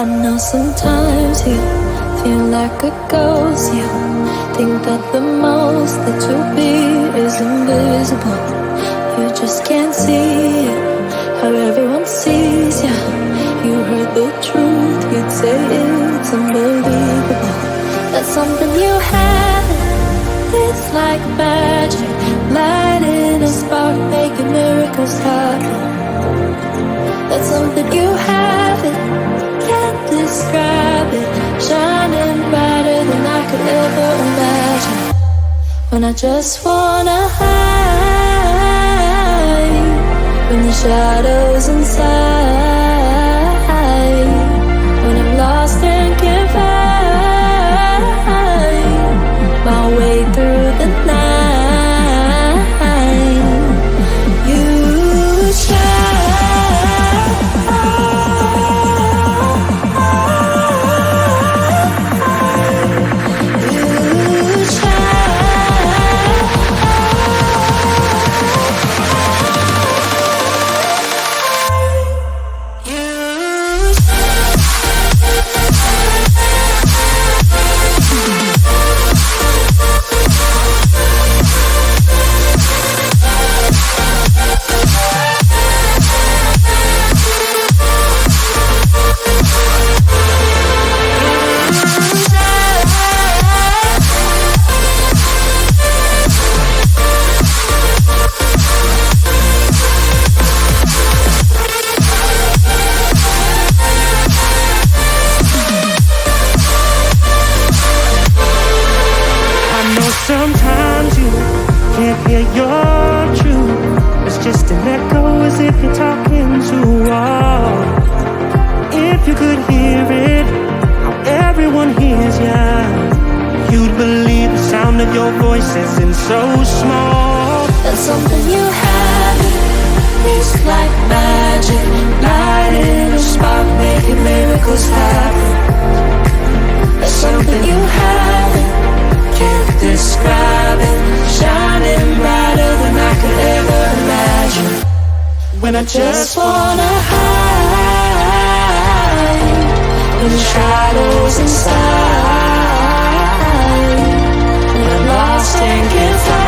know sometimes you feel like a ghost. You think that the most that you'll be is invisible. You just can't see it, how everyone sees you. You heard the truth, you'd say it's unbelievable. That's something you have. It's like magic, lighting a spark, making miracles happen. That's something you have. It can't describe it, shining brighter than I could ever imagine. When I just wanna hide from the shadows inside, when I'm lost and can't find my way through the night, you shine. You Sometimes you can't hear your truth. It's just an echo as if you're talking to a wall. If you could hear it, how everyone hears ya, you'd believe the sound of your voice isn't so small. That's something you have. It's like magic, lighting a spark, making miracles happen. That's something you have. Can't describe it, shining brighter than I could ever imagine. When I just wanna hide in the shadows inside, when I'm lost and can't find